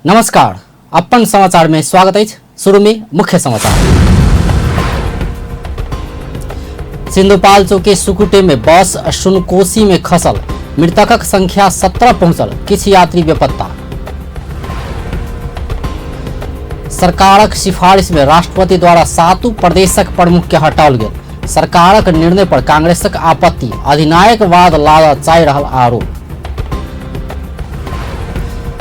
नमस्कार, अपन समाचार में स्वागत है। शुरू में मुख्य समाचार। सिंधुपाल्चोक के सुकुटे में बस सुनकोशी में खसल, मृतकक संख्या 17 पहुंचल, किछ यात्री बेपत्ता। सरकारक सिफारिश में राष्ट्रपति द्वारा 7 प्रदेशक प्रमुख के हटाओल गेल। सरकारक निर्णय पर कांग्रेसक आपत्ति, अधिनायकवाद लाचाई रहल आरोप।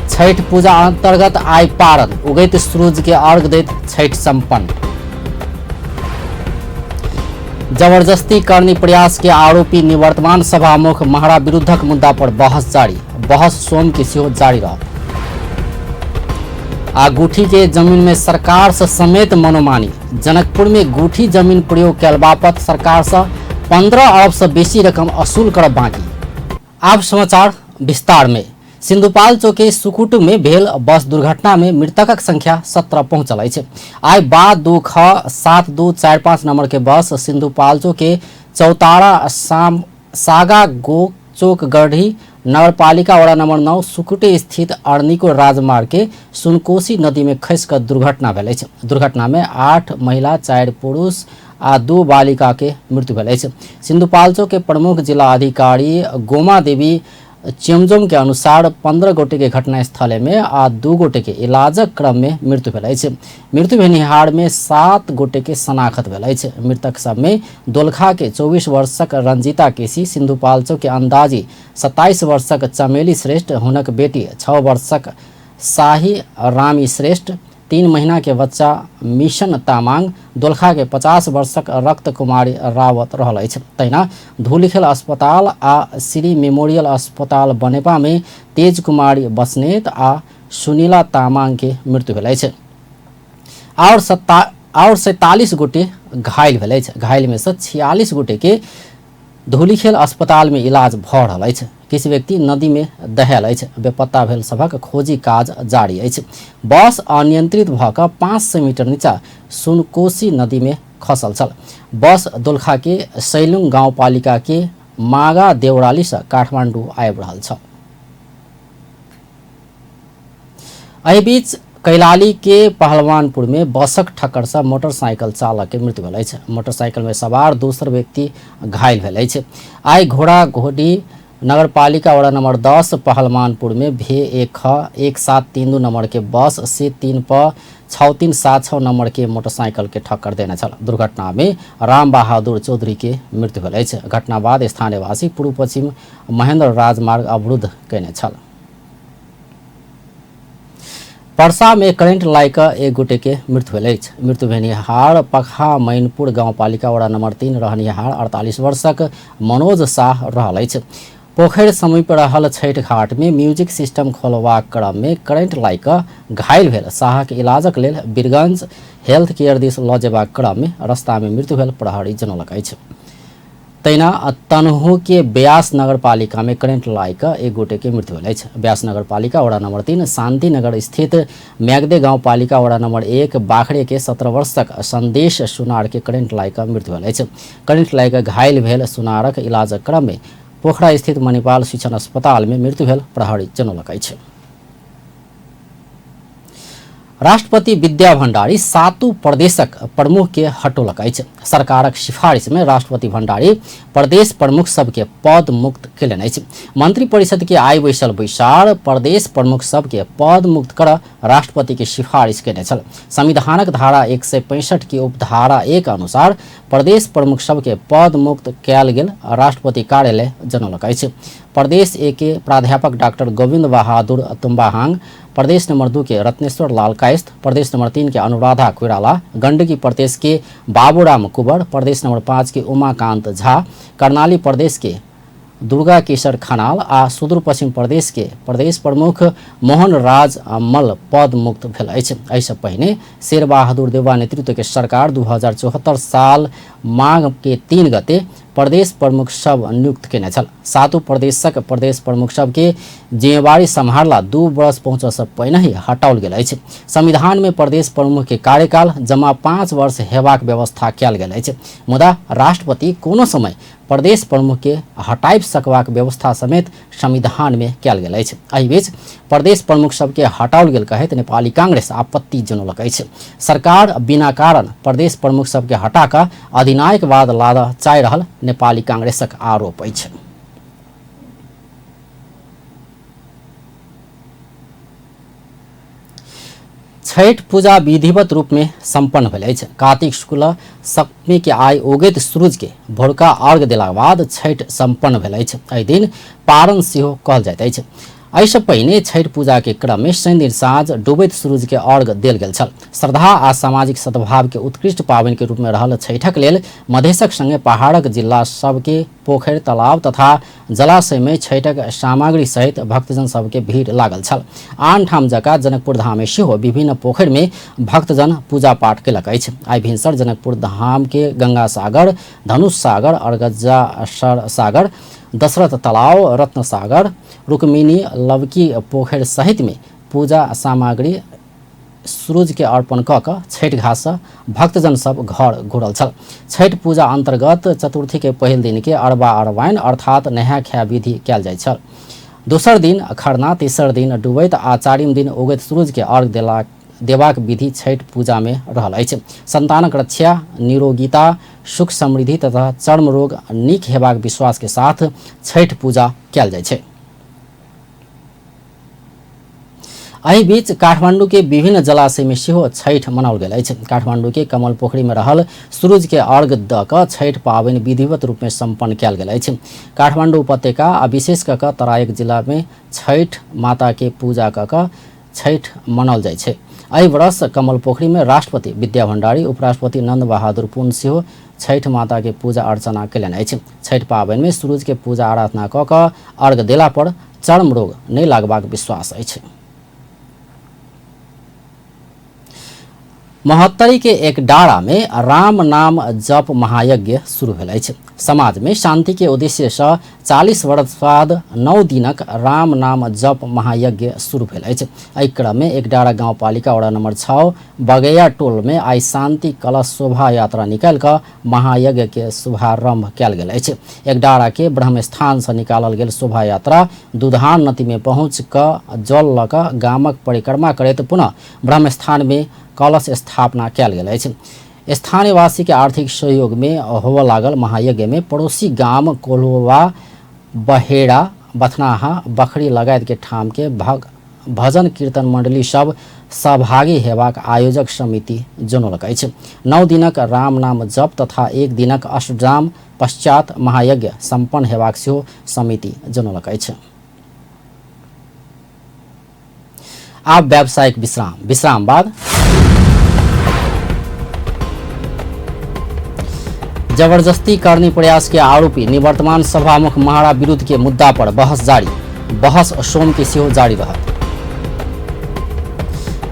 छठ पूजा अंतर्गत आइ पारन, उगैत सूरज के अर्घ दैत छठ संपन्न। जबरदस्ती करने प्रयास के आरोपी निवर्तमान सभामुख महरा विरुद्धक मुद्दा पर बहस जारी, बहस सोम के सेहो जारी रह। आ गुठी के जमीन में सरकार से समेत मनोमानी, जनकपुर में गुठी जमीन प्रयोग कैल बापत सरकार से 15 अरब से बेसी रकम वसूल करब बाकी। अब समाचार विस्तार में। सिंधुपाल्चोक के सुकुट में भेल बस दुर्घटना में मृतकक संख्या 17 पहुंचल है। आइ बाद 2X7245 नंबर के बस सिंधुपाल्चोक के चौतारा सागा गोचोक गढ़ी नगरपालिका वड़ा नंबर 9 सुकुटे स्थित अर्निको राजमार्ग के सुनकोशी नदी में खसि कर दुर्घटना भेल है। दुर्घटना में 8 महिला 4 पुरुष आ 2 बालिका के मृत्यु भेल है। सिंधुपाल्चोक के प्रमुख जिला अधिकारी गोमा देवी चेमजोम के अनुसार 15 गोटे के घटनास्थल में आ 2 गोटे के इलाजक क्रम में मृत्यु भेल है। मृत्यु भेनिहार में 7 गोटे के शनाखत भेल है। मृतक सब में दोलखा के 24 वर्षक रंजीता केसी, सिंधुपाल्चोक के अंदाजी 27 वर्षक चमेली श्रेष्ठ, हुनक बेटी 6 वर्षक शाही रामी श्रेष्ठ, 3 महीना के बच्चा मिशन तामाङ, दोलखा के 50 वर्षक रक्त कुमारी रावत रहल है। तहिना धुलिखेल अस्पताल आ श्री मेमोरियल अस्पताल बनेपा में तेज कुमारी बस्नेत आ सुनीला तामाङ के मृत्यु भेल है। और 47 गोटे घायल भेल है। घायल में से 46 गोटे के धुलिखेल अस्पताल में इलाज भ रहल है। किसी व्यक्ति नदी में दहायल है। बेपत्ता भेल सभक खोजी काज जारी है। बस अनियंत्रित भऽ 500 मीटर नीचा सुनकोशी नदी में खसल छल। बस दोलखा के सैलुङ गाउँपालिका के मागा देउराली से काठमाडौँ आबि रहल छ। एहि बीच कैलाली के पहलवानपुर में बसक ठक्कर से मोटरसाइकिल चालक के मृत्यु भेल है। मोटरसाइकिल में सवार दूसर व्यक्ति घायल भेल है। आइ घोड़ा घोड़ी नगरपालिका वड़ा नंबर 10 पहलवानपुर में VA1732 नंबर के बस से 3 पर 6376 नंबर के मोटरसाइकिल के ठक्कर देने छल। दुर्घटना में राम बहादुर चौधरी के मृत्यु भेल है। घटना बाद स्थानीयवासी पूर्व पश्चिम महेंद्र राजमार्ग अवरुद्ध कयने छल। पर्सा में करेंट लाइक 1 गोटे के मृत्यु भेल। मृत्यु भेनिहार पखा मैनपुर गाउँपालिका वड़ा नंबर 3 रहनिहार 48 वर्षक मनोज शाह रहल है। पोखर समीप रहल छठ घाट में म्यूजिक सिस्टम खोलबाक क्रम में करेंट लाइक घायल भेल शाह के इलाजक लेल बीरगंज हेल्थ केयर दिस लऽ जेबाक क्रम में रास्ता में मृत्यु भेल, प्रहरी जनौलक अछि। तहिना तनहु के ब्यास नगरपालिका में करेंट लाइक 1 गोटे के मृत्यु भेल अछि। ब्यास नगरपालिका वड़ा नंबर 3 शांति नगर स्थित म्याग्दे गाउँपालिका वड़ा नंबर 1 बाखड़े के 17 वर्षक संदेश सुनार के करेंट लाइक मृत्यु भेल अछि। करेंट लाइक घायल भेल सुनारक इलाजक क्रम में पोखरा स्थित मणिपाल शिक्षण अस्पताल में मृत्यु भेल, प्रहरी जनौलक अछि। राष्ट्रपति विद्या भण्डारी 7 प्रदेशक प्रमुख के हटौलक अछि। सरकारक सिफारिश में राष्ट्रपति भण्डारी प्रदेश प्रमुख सबके पद मुक्त केलनि अछि। मंत्री परिषद के आइ बैसल बैसार प्रदेश प्रमुख सबके पद मुक्त कर राष्ट्रपति के सिफारिश केने छल। संविधानक धारा 165 के उपधारा 1 अनुसार प्रदेश प्रमुख सबके पद मुक्त कयल गेल, राष्ट्रपति कार्यालय जनौलक अछि। प्रदेश 1 के प्राध्यापक डॉक्टर गोविंद बहादुर तुम्बाहांग, प्रदेश नंबर 2 के रत्नेश्वर लाल कायस्थ, प्रदेश नंबर 3 के अनुराधा कोइराला, गंडकी प्रदेश के बाबूराम कुंवर, प्रदेश नंबर 5 के उमाकांत झा, कर्णाली प्रदेश के दुर्गा केशर खनाल आ सुदूर पश्चिम प्रदेश के प्रदेश प्रमुख मोहन राज मल्ल पद मुक्त भेल अछि। एहिसँ पहिने शेर बहादुर देवा नेतृत्व के सरकार 2074 साल माघ के 3 गते प्रदेश प्रमुख सब नियुक्त केने छल। सातों प्रदेशक प्रदेश प्रमुख सब के जिम्मेवारी सम्हारला 2 वर्ष पहुँच से पहिने ही हटाओल गेल अछि। संविधान में प्रदेश प्रमुख के कार्यकाल जमा 5 वर्ष हेबाक व्यवस्था कयल गेल अछि, मुदा राष्ट्रपति कोनो समय प्रदेश प्रमुख के हटाइब सकबाक व्यवस्था समेत संविधान में कयल गेल अछि। एहि बीच प्रदेश प्रमुख सबके हटाओल गेल कहैत नेपाली कांग्रेस आपत्ति जनौलक अछि। सरकार बिना कारण प्रदेश प्रमुख सबके हटा कऽ अधिनायकवाद लादऽ चाहि रहल नेपाली कांग्रेसक आरोप अछि। छठ पूजा विधिवत रूप में संपन्न भेल अछि। कार्तिक शुक्ल सप्तमी के आइ उगैत सूरज के भोरका अर्घ्य देलाक बाद छठ संपन्न भेल अछि। एहि दिन पारण सेहो कहल जाइत अछि। एहिसँ पहिने छठ पूजा के क्रम में शनि दिन साँझ डूबैत सूरज के अर्घ्य देल गेल छल। श्रद्धा आ सामाजिक सद्भाव के उत्कृष्ट पावनि के रूप में रहल छठक लेल मधेशक संगे पहाड़क जिला सबके पोखरि, तालाब तथा जलाशय में छठक सामग्री सहित भक्तजन सबके भीड़ लागल छल। आन ठाम जकाँ जनकपुर धाम में सेहो विभिन्न पोखरि में भक्तजन पूजा पाठ केलक अछि। आइ भिनसर जनकपुर धाम के गंगा सागर, धनुष सागर, अर्गजा सागर, दशरथ तालाब, रत्न सागर, रुक्मिणी लवकी पोखरि सहित में पूजा सामग्री सूरज के अर्पण कऽ कऽ छठि घाट सँ भक्तजन सब घर घुरल छल। छठ पूजा अंतर्गत चतुर्थी के पहिल दिन के अरबा अरबाइन अर्थात नहाय खाय विधि कयल जाइत छल। दोसर दिन खरना, तेसर दिन डूबैत आ चारिम दिन उगैत सूरज के अर्घ्य देबाक विधि छठ पूजा में रहल अछि। संतानक रक्षा, निरोगिता, सुख समृद्धि तथा चर्म रोग नीक हेबाक विश्वास के साथ छठ पूजा कयल जाइ छै। एहि बीच काठमांडू के विभिन्न जलाशय में सेहो छठ मनाओल गेल अछि। काठमांडू के कमल पोखरी में रहल सूरज के अर्घ्य दऽ कऽ छठ पाबनि विधिवत रूप में संपन्न कयल गेल अछि। काठमांडू उपत्यका आ विशेष कऽ तराईक जिला में छठ माता के पूजा कऽ कऽ छठ मनाओल जाइ छै। एहि वर्ष कमल पोखरी में राष्ट्रपति विद्या भण्डारी, उपराष्ट्रपति नंद बहादुर पुन सेहो छठ माता के पूजा अर्चना कयलनि अछि। छठ पाबनि में सूरज के पूजा आराधना कऽ कऽ अर्घ्य देला पर चर्म रोग नहि लागबाक विश्वास अछि। महोत्तरी के एक डारा में राम नाम जप महायज्ञ शुरू भेल अछि। समाज में शांति के उद्देश्य से 40 वर्ष बाद 9 दिनक राम नाम जप महायज्ञ शुरू भेल अछि। एहि क्रम में एक डारा गाँव पालिका वड़ा नंबर 6 बगैया टोल में आई शांति कलश शोभा यात्रा निकाल कर महायज्ञ के शुभारंभ कयल गेल अछि। एक डारा के ब्रह्म स्थान से निकालल गेल शोभा यात्रा दुधान नदी में पहुंच कऽ जल लऽ कऽ गामक परिक्रमा करैत पुनः ब्रह्म स्थान में कलश स्थापना कयल गेल अछि। स्थानीय वासी के आर्थिक सहयोग में होबय लागल महायज्ञ में पड़ोसी गाम कोल्हवा, बहेड़ा, बथनाहा, बखरी लगायत के ठाम के भजन कीर्तन मंडली सब सहभागी हेबाक आयोजक समिति जनौलक अछि। 9 दिनक राम नाम जप तथा 1 दिनक अष्टजाम पश्चात महायज्ञ संपन्न हेबाक सेहो समिति जनौलक अछि। आब व्यावसायिक विश्राम बाद जबरदस्ती करने प्रयास के आरोपी निवर्तमान सभामुख महारा विरुद्ध के मुद्दा पर बहस जारी। बहस सोम के सेहो जारी रहत।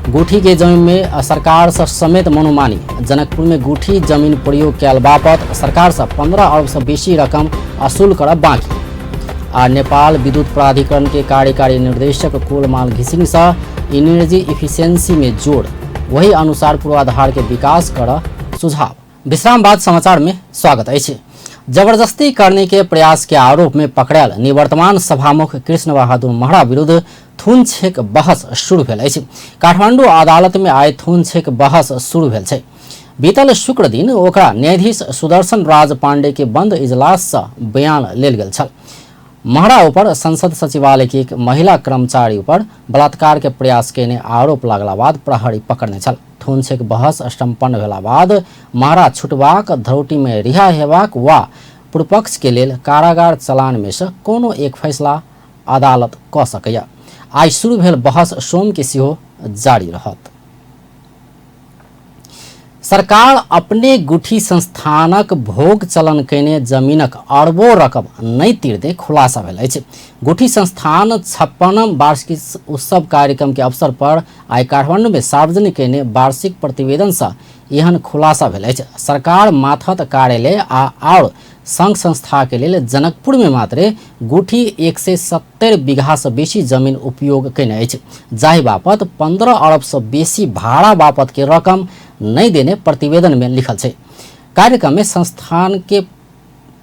गुठी के जमीन में सरकार से समेत मनोमानी। जनकपुर में गुठी जमीन प्रयोग कयल बापत सरकार से 15 अरब से बेसी रकम असूल करब बाकी। आ नेपाल विद्युत प्राधिकरण के कार्यकारी निर्देशक कुलमाल घिसिङ से एनर्जी इफिशियंसी में जोड़, वही अनुसार पूर्वाधार के विकास कर सुझाव। विश्राम बाद समाचार में स्वागत है। जबरदस्ती करने के प्रयास के आरोप में पकड़ायल निवर्तमान सभामुख कृष्ण बहादुर महरा विरुद्ध थुनछेक बहस शुरू भेल अछि। काठमांडू अदालत में आइ थुनछेक बहस शुरू भेल छै। बीतल शुक्र दिन ओकरा न्यायाधीश सुदर्शन राज पांडे के बंद इजलास से बयान लेल गेल छल। महरा ऊपर संसद सचिवालय की एक महिला कर्मचारी पर बलात्कार के प्रयास केने आरोप लागला बाद प्रहरी पकड़ने छल। थुनछेक बहस संपन्न भेला बाद महरा छुटबाक, धरोटी में रिहा हेबाक वा पूर्वपक्ष के लेल कारागार चलान में से कोनो एक फैसला अदालत कऽ सकैया। आई शुरू भेल बहस सोम के सेहो जारी रहत। सरकार अपने गुठी संस्थानक भोग चलन केने जमीनक अरबों रकम नहीं तीरते खुलासा भेल अछि। गुठी संस्थान 56 वार्षिक उत्सव कार्यक्रम के अवसर पर आई काठमांडू में सार्वजनिक केने वार्षिक प्रतिवेदन से एहन खुलासा भेल अछि। सरकार माथत कार्यालय और संघ संस्था के लिए जनकपुर में मात्र गुठी 170 बीघा से बेसी जमीन उपयोग कने अछि, जाहि बापत 15 अरब से बेसी भाड़ा बापत के रकम नहीं देने प्रतिवेदन में लिखल है। कार्यक्रम में संस्थान के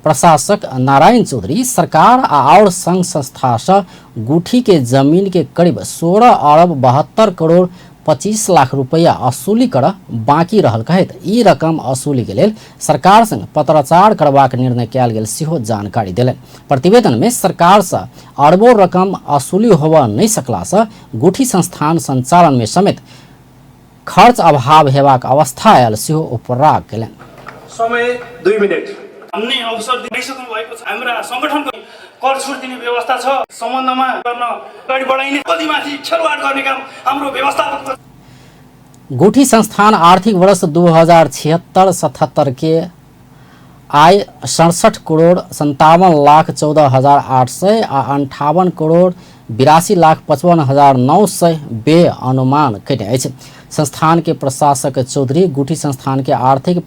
प्रशासक नारायण चौधरी सरकार और संघ संस्था से गुठी के जमीन के करीब 16 अरब 72 करोड़ 25 लाख रुपया असुली कर बाँकी रहल कहत ई रकम असुली के लेल सरकार संग पत्राचार करबाक निर्णय कयल गेल सेहो जानकारी देलनि। प्रतिवेदन में सरकार से अरबों रकम असुली होबा नहीं सकला से गुठी संस्थान संचालन में समेत खर्च अभाव हेबाक अवस्था आयल सेहो उपराग केलनि। समय 2 मिनट अन्य अवसर दिइसक्नु भएको छ। हाम्रा संगठनको कर छुट दिने व्यवस्था छ, सम्बन्धमा गर्न अगाडि बढाइने कतिमाथि छलवाड गर्ने काम हाम्रो व्यवस्थापकको। गुठी संस्थान आर्थिक वर्ष 2076-77 के आय 67 करोड़ 57 लाख 14,800 आ 58 करोड़ 82 लाख 55,900 बे अनुमान कने अछि। संस्थान के प्रशासक चौधरी गुठी संस्थान के आर्थिक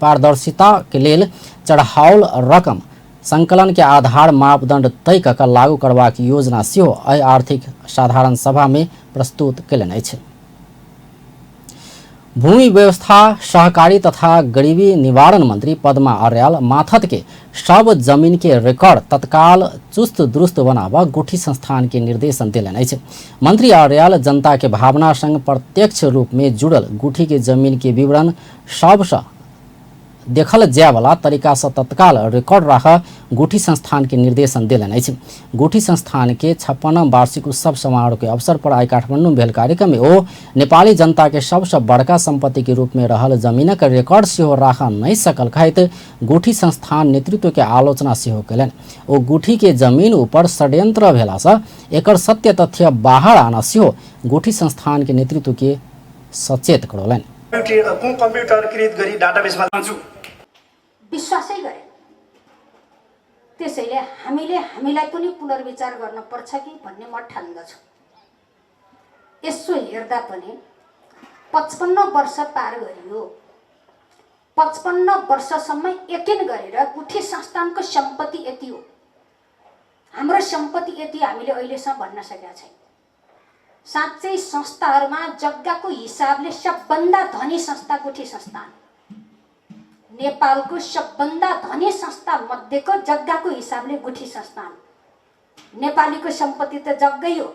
पारदर्शिता के लेल चढ़ाओल रकम संकलन के आधार मापदंड तय कऽ लागू करबाक योजना सेहो एहि आर्थिक साधारण सभा में प्रस्तुत कयलनि अछि। भूमि व्यवस्था सहकारी तथा गरीबी निवारण मंत्री पद्मा अर्याल माथत के सब जमीन के रिकॉर्ड तत्काल चुस्त दुरुस्त बनावा गुठी संस्थान के निर्देशन दिलनि अछि। मंत्री अर्याल जनता के भावना संग प्रत्यक्ष रूप में जुड़ल गुठी के जमीन के विवरण सबसे देखल जाय वाला तरीका से तत्काल रिकॉर्ड राख गुठी संस्थान के निर्देशन दिलनि अछि। गुठी संस्थान के 56वां वार्षिक उत्सव समारोह के अवसर पर आई काठमांडू में भेल कार्यक्रम में ओ नेपाली जनता के सबसे बड़का संपत्ति के रूप में रहल जमीनक रिकॉर्ड सेहो राख नहीं सकल कहत गुठी संस्थान नेतृत्व के आलोचना सेहो कयलनि। ओ गुठी के जमीन ऊपर षड्यंत्र भेला से एकर सत्य तथ्य बाहर आना सेहो गुठी संस्थान के नेतृत्व के सचेत करौलनि। कम्प्युटरकृत गरी डाटाबेसमा लान्छु विश्वासै गरे। त्यसैले हामीलाई पनि पुनर्विचार गर्न पर्छ कि भन्ने म ठान्दछु। यसो हेर्दा पनि 55 वर्ष पार गरियो। 55 वर्षसम्म यकिन गरेर गुठी संस्थानको सम्पत्ति यति हो, हाम्रो सम्पत्ति यति हामीले अहिलेसम्म भन्न सकेका छैन। साँच्चै संस्थाहरूमा जग्गाको हिसाबले सबभन्दा धनी संस्था गुठी संस्थान, नेपालको सबभन्दा धनी संस्था मध्येको जग्गाको हिसाबले गुठी संस्थान। नेपालीको सम्पत्ति त जग्गै हो,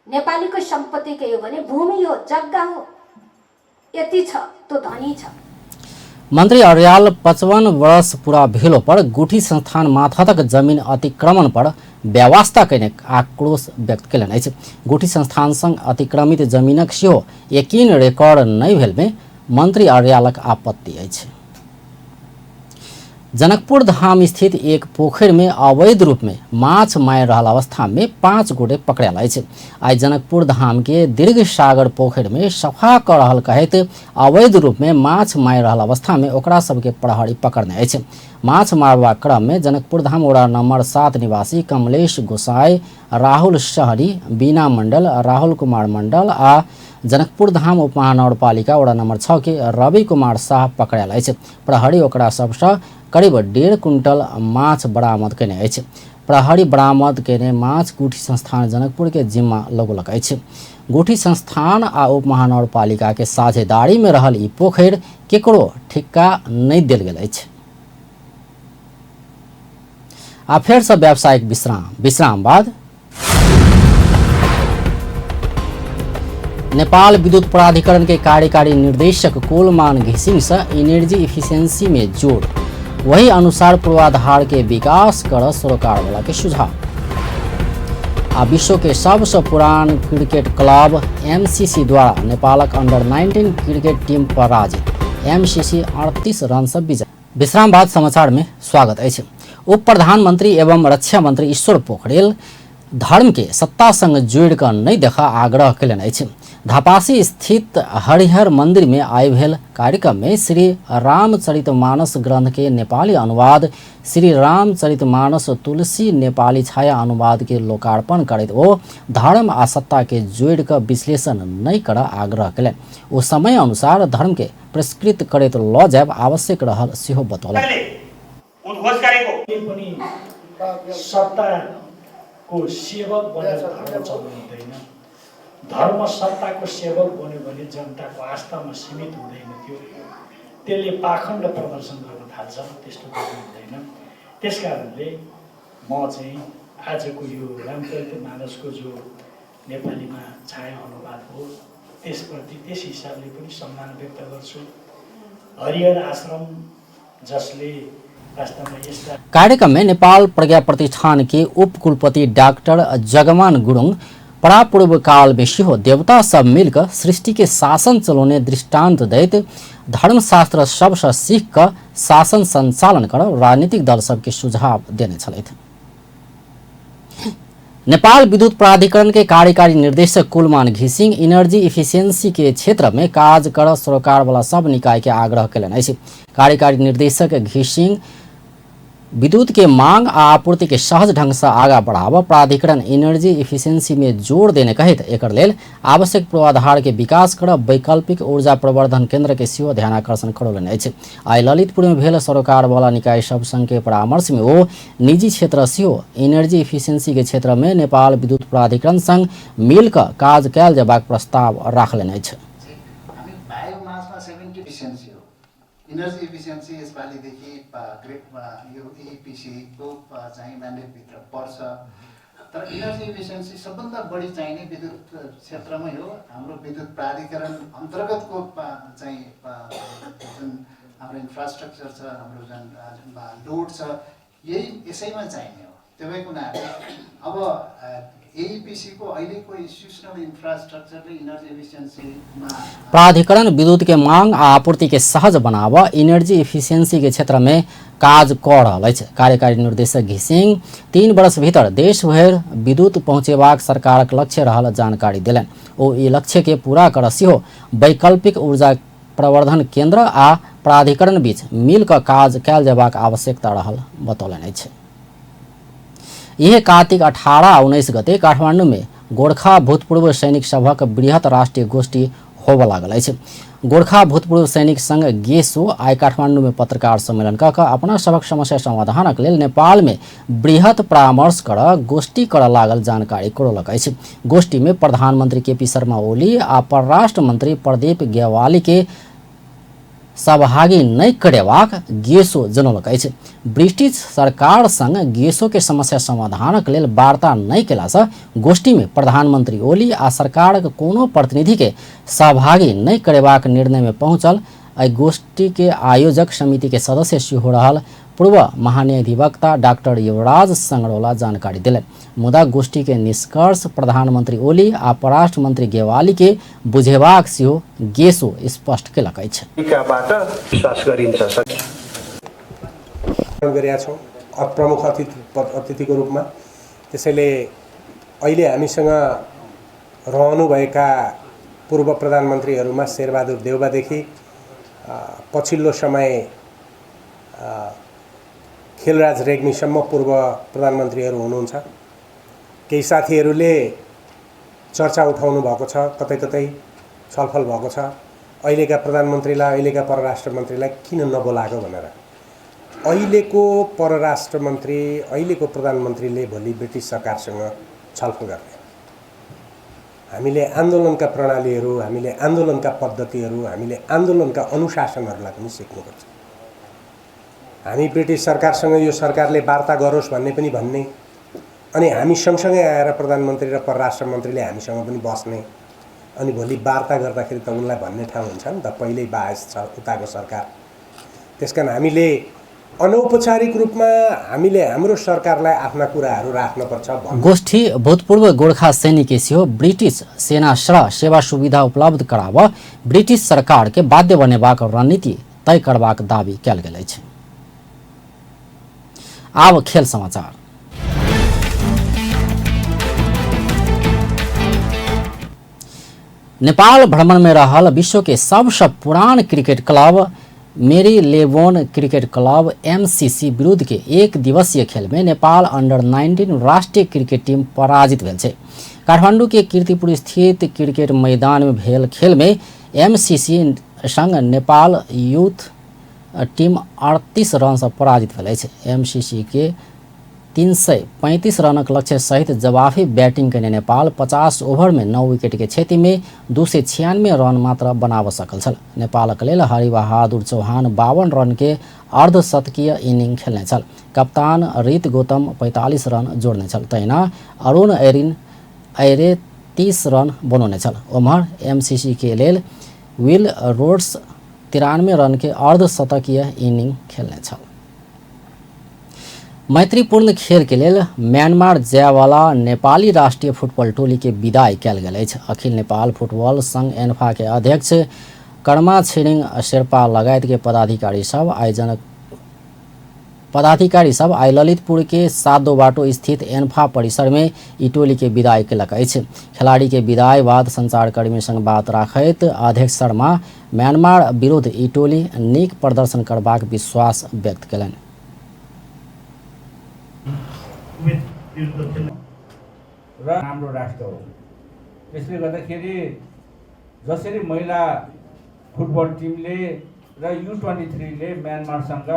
नेपालीको सम्पत्ति के हो भने भूमि हो, जग्गा हो, यति छ तो धनी छ। मंत्री अर्याल 55 वर्ष पूरा भेलो पर गुठी संस्थान माथतक जमीन अतिक्रमण पर व्यवस्था करने आक्रोश व्यक्त कयलनि अछि। गुठी संस्थान संग अतिक्रमित जमीनक सेहो यकीन रिकॉर्ड नहीं भेल में मंत्री अर्यालक आपत्ति अछि। जनकपुर धाम स्थित एक पोखर में अवैध रूप में माछ मारि रहल अवस्था में 5 गोटे पकड़ायल अछि। आई जनकपुर धाम के दीर्घ सागर पोखर में सफा कर रहल कहत अवैध रूप में माछ मारि रहल अवस्था में ओकरा सबके प्रहरी पकड़ने अछि। माछ मारवा क्रम में जनकपुर धाम वड़ा नंबर 7 निवासी कमलेश गोसाई, राहुल शहरी, बीना मंडल, राहुल कुमार मंडल आ जनकपुर धाम उपमहानगरपालिका वड़ा नंबर 6 के रवि कुमार शाह पकड़ायल अछि। प्रहरी ओकरा सबसे करीब 1.5 कुंटल माछ बरामद कयने अछि। प्रहरी बरामद कयने माछ गुठी संस्थान जनकपुर के जिम्मा लगौलक अछि। गुठी संस्थान आ उपमहानगरपालिका के साझेदारी में रहल ई पोखर केकरो ठिक्का नहीं देल गेल अछि। आ फेर से व्यावसायिक विश्राम बाद नेपाल विद्युत प्राधिकरण के कार्यकारी निर्देशक कोलमान घिसिङ से एनर्जी इफिशिएंसी में जोड़, वही अनुसार पूर्वाधार के विकास कर सरकार वाला के सुझाव। आ विश्व के सबसे पुरान क्रिकेट क्लब एमसीसी द्वारा नेपालक अंडर 19 क्रिकेट टीम पराजित, एमसीसी 38 रन से विजय। विश्राम बाद समाचार में स्वागत अछि। उप प्रधानमंत्री एवं रक्षा मंत्री ईश्वर पोखरेल धर्म के सत्ता संग जोड़ कर नहीं देखा आग्रह कयलनि अछि। धापासी स्थित हरिहर मंदिर में आय भेल कार्यक्रम में श्री रामचरितमानस ग्रंथ के नेपाली अनुवाद श्री रामचरितमानस तुलसी नेपाली छाया अनुवाद के लोकार्पण करैत ओ धर्म आ सत्ता के जोड़ कर विश्लेषण नहीं कर आग्रह कयलनि। ओ समय अनुसार धर्म के पुरस्कृत करैत ल जायब आवश्यक रहल सेहो बतौलनि। उद्घोष गरेको पनि सत्ताको सेवक बनेर धर्म चल्नु हुँदैन। धर्म सत्ताको सेवक बन्यो भने जनताको आस्थामा सीमित हुँदैन थियो, त्यसले पाखण्ड प्रदर्शन गर्न थाल्छ, त्यस्तो गर्नु हुँदैन। त्यसकारणले म चाहिँ आजको यो रामचरित मानसको जो नेपालीमा छाया अनुवाद हो त्यसप्रति त्यस हिसाबले पनि सम्मान व्यक्त गर्छु। हरिहर आश्रम जसले वास्तवमा यस्ता कार्यक्रम में नेपाल प्रज्ञा प्रतिष्ठान के उप कुलपति डॉक्टर जगमान गुरुङ परापूर्व काल में सिंह देवता सब मिलकर सृष्टि के शासन चलाने दृष्टांत दैत धर्मशास्त्र सबसे सीख कर शासन संचालन कर राजनीतिक दल सबके सुझाव देने छलैथ। नेपाल विद्युत प्राधिकरण के कार्यकारी निर्देशक कुलमान घिसिङ एनर्जी इफिशियंसी के क्षेत्र में काज कर सरकार वाला सब निकाय के आग्रह कलन अछि। कार्यकारी निर्देशक घिसिङ विद्युत के मांग आ आपूर्ति के सहज ढंग से आगा बढ़ाव प्राधिकरण एनर्जी इफिशियंसी में जोर देने कहित एकर लेल आवश्यक पूर्वाधार के विकास कर वैकल्पिक ऊर्जा प्रवर्धन केंद्र के सेहो ध्यानाकर्षण करौलनि अछि। आइ ललितपुर में भेल सरकार वाला निकाय सब संघ के परामर्श में ओ निजी क्षेत्र सेहो एनर्जी इफिशियंसी के क्षेत्र में नेपाल विद्युत प्राधिकरण संग मिलकर काज कयल जेबाक प्रस्ताव राखलनि अछि। इनर्जी इफिसियन्सी यसपालिदेखि यो इपिसीको चाहिँ म्यान्डेटभित्र पर्छ। तर इनर्जी इफिसियन्सी सबभन्दा बढी चाहिने विद्युत क्षेत्रमै हो। हाम्रो विद्युत प्राधिकरण अन्तर्गतको चाहिँ जुन हाम्रो इन्फ्रास्ट्रक्चर छ, हाम्रो जुन लोड छ, यही यसैमा चाहिने हो। त्यो भएको हुनाले अब एईपीसीको अहिलेको इन्स्टिट्युसनल इन्फ्रास्ट्रक्चरले इनर्जी इफिसियन्सीमा प्राधिकरण विद्युत के मांग आ आपूर्ति के सहज बनाव एनर्जी इफिशियंसी के क्षेत्र में काज कर रहल अछि। कार्यकारी निर्देशक घिसिङ 3 वर्ष भीतर देश भर विद्युत पहुंचेबाक सरकारक लक्ष्य रहल जानकारी देलनि। ओ ई लक्ष्य के पूरा कर सेहो वैकल्पिक ऊर्जा प्रवर्धन केंद्र आ प्राधिकरण बीच मिलकर काज कयल जेबाक आवश्यकता रहल बतौलनि अछि। यह कार्तिक 18-19 गते काठमांडू में गोरखा भूतपूर्व सैनिक सभक बृहत राष्ट्रीय गोष्ठी होबय लागल अछि। गोरखा भूतपूर्व सैनिक संघ गेसो आइ काठमांडू में पत्रकार सम्मेलन कऽ अपना सबक समस्या समाधानक लेल नेपाल में बृहत परामर्श कर गोष्ठी कर लागल जानकारी करौलक अछि। गोष्ठी में प्रधानमंत्री केपी शर्मा ओली आ परराष्ट्र मंत्री प्रदीप ग्यावाली के सहभागी नहीं करेबाक गेसो जनौलक अछि। ब्रिटिश सरकार संग गेसो के समस्या समाधानक लेल वार्ता नहीं केला से गोष्ठी में प्रधानमंत्री ओली आ सरकारक कोनो प्रतिनिधि के सहभागी नहीं करेबाक निर्णय में पहुंचल। एहि गोष्ठी के आयोजक समिति के सदस्य सेहो रहल पूर्व महान्यायाधिवक्ता डॉक्टर युवराज संगरोला जानकारी दिलनि। मुदा गोष्ठी के निष्कर्ष प्रधानमंत्री ओली आ परराष्ट्र मंत्री गेवाली के बुझेबाक सेहो गेसो स्पष्ट केलक अछि। प्रमुख अतिथिको रूपमा, त्यसैले अहिले हामीसँग रहनुभएका पूर्व प्रधानमन्त्रीहरूमा शेरबहादुर देउवादेखि पछिल्लो समय खेलराज रेग्मीसम्म पूर्व प्रधानमन्त्रीहरू हुनुहुन्छ। केही साथीहरूले चर्चा उठाउनु भएको छ, कतै कतै छलफल भएको छ अहिलेका प्रधानमन्त्रीलाई, अहिलेका परराष्ट्र मन्त्रीलाई किन नबोलाएको भनेर। अहिलेको परराष्ट्र मन्त्री, अहिलेको प्रधानमन्त्रीले भोलि ब्रिटिस सरकारसँग छलफल गर्ने। हामीले आन्दोलनका प्रणालीहरू, हामीले आन्दोलनका पद्धतिहरू, हामीले आन्दोलनका अनुशासनहरूलाई पनि सिक्नुपर्छ। हामी ब्रिटिस सरकारसँग यो सरकारले वार्ता गरोस् भन्ने पनि भन्ने, अनि हामी सँगसँगै आएर प्रधानमन्त्री र परराष्ट्र मन्त्रीले हामीसँग पनि बस्ने, अनि भोलि वार्ता गर्दाखेरि त उनलाई भन्ने ठाउँ हुन्छ नि त, पहिल्यै बाहेस छ उताको सरकार। त्यसकारण हामीले अनौपचारिक रूपमा हामीले हाम्रो सरकारलाई आफ्ना कुराहरू राख्नुपर्छ। गोष्ठी भूतपूर्व गोरखा सैनिक सेहो ब्रिटिश सेना सेवा सुविधा उपलब्ध कराब ब्रिटिश सरकार के बाध्य बनेबाक रणनीति तय करबाक दावी कयल गेल अछि। आब खेल समाचार। नेपाल भ्रमण में रहल विश्व के सबसे पुरान क्रिकेट क्लब मेरी लेबोन क्रिकेट क्लब एमसीसी विरुद्ध के एक दिवसीय खेल में नेपाल अंडर-19 राष्ट्रीय क्रिकेट टीम पराजित भेल छै। काठमांडू के कीर्तिपुर स्थित क्रिकेट मैदान में भेल खेल में एमसीसी संग नेपाल यूथ टीम 38 रन से पराजित भेल अछि। एमसीसी के 335 रनक लक्ष्य सहित जवाबी बैटिंग कयने नेपाल 50 ओवर में 9 विकेट के क्षति में 296 रन मात्र बनाब सकल छल। नेपालक लेल हरिबहादुर चौहान 52 रन के अर्धशतकीय इनिंग खेलने छल। कप्तान रीत गौतम 45 रन जोड़ने छल। तहिना अरुण ऐरे 30 रन बनौने छल। ओम्हर एमसीसी के लेल विल रोड्स 93 रन के अर्धशतकीय इनिंग खेलने छल। मैत्रीपूर्ण खेल के लेल म्यांमार जायवाला नेपाली राष्ट्रीय फुटबॉल टोली के विदाई कयल गेल अछि। अखिल नेपाल फुटबॉल संघ एन्फा के अध्यक्ष कर्मा छिरिङ शेर्पा लगायत के पदाधिकारी सब आइ ललितपुर के 7 बाटो स्थित एन्फा परिसर में ई टोली के विदाई कयलक अछि। खिलाड़ी के विदाई बाद संचारकर्मी संग बात राखैत अध्यक्ष शर्मा म्यांमार विरुद्ध ई टोली नीक प्रदर्शन करबाक विश्वास व्यक्त कयलनि। र हाम्रो राष्ट्र हो। त्यसले गर्दाखेरि जसरी महिला फुटबल टिमले र U23 ले म्यानमारसँग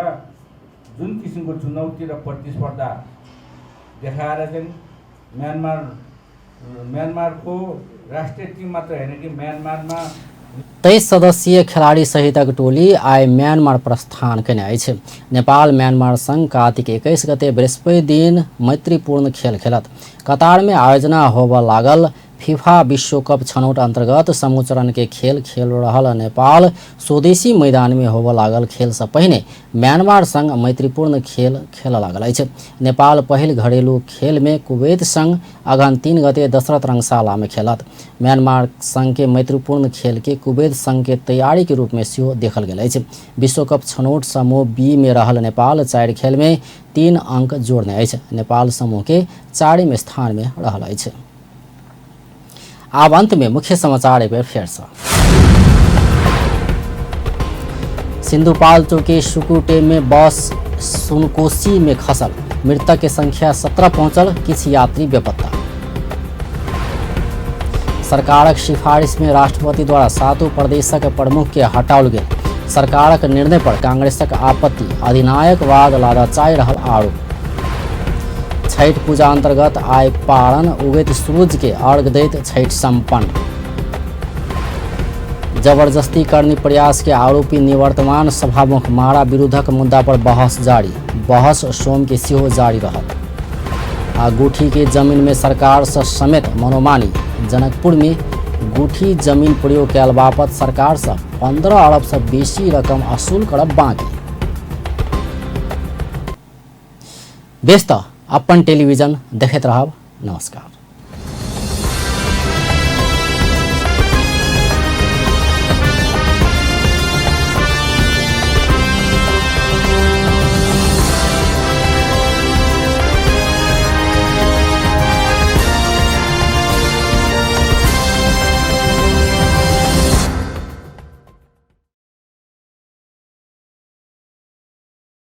जुन किसिमको चुनौती र प्रतिस्पर्धा देखाएर चाहिँ म्यानमारको राष्ट्रिय टिम मात्र हैन कि म्यानमारमा 23 सदस्यीय खिलाड़ी सहितक टोली आइ म्यांमार प्रस्थान कयने अछि। नेपाल म्यांमार संघ कार्तिक 21 गते बृहस्पति दिन मैत्रीपूर्ण खेल खेलत। कतार में आयोजना होबऽ लागल फीफा विश्व कप छनौट अंतर्गत समूह चरण के खेल खेल रहल नेपाल स्वदेशी मैदान में होबऽ लागल खेल से पहिने म्यांमार संग मैत्रीपूर्ण खेल खेल लागल अछि। नेपाल पहिल घरेलू खेल में कुवैत संग अगहन 3 गते दशरथ रंगशाला में खेलत। म्यांमार संग के मैत्रीपूर्ण खेल के कुवैत संग के तैयारी के रूप में सेहो देखल गेल अछि। विश्व कप छनौट समूह बी में रहल नेपाल 4 खेल में 3 अंक जोड़ने अछि। नेपाल समूह के 4वें स्थान में रहल अछि। अब अंत में मुख्य समाचार एक बार फिर से। सिंधुपाल्चोक के सुकुटे में बस सुनकोशी में खसल, मृतक के संख्या 17 पहुंचल, किछ यात्री बेपत्ता। सरकारक सिफारिश में राष्ट्रपति द्वारा 7 प्रदेशक प्रमुख के हटाओल गेल। सरकारक निर्णय पर कांग्रेसक आपत्ति, अधिनायकवाद लादा चाहि रहल आरोप। छठ पूजा अंतर्गत आइ पारण उगैत सूरज के अर्घ दैत छठ संपन्न। जबरदस्ती करनी प्रयास के आरोपी निवर्तमान सभामुख मारा विरुद्धक मुद्दा पर बहस जारी। बहस सोम के सेहो जारी रहत। आ गुठी के जमीन में सरकार से समेत मनोमानी। जनकपुर में गुठी जमीन प्रयोग कयल बापत सरकार से 15 अरब से बेसी रकम असूल करब बाकी। व्यस्त अपन टेलीविजन देखैत रहब। नमस्कार।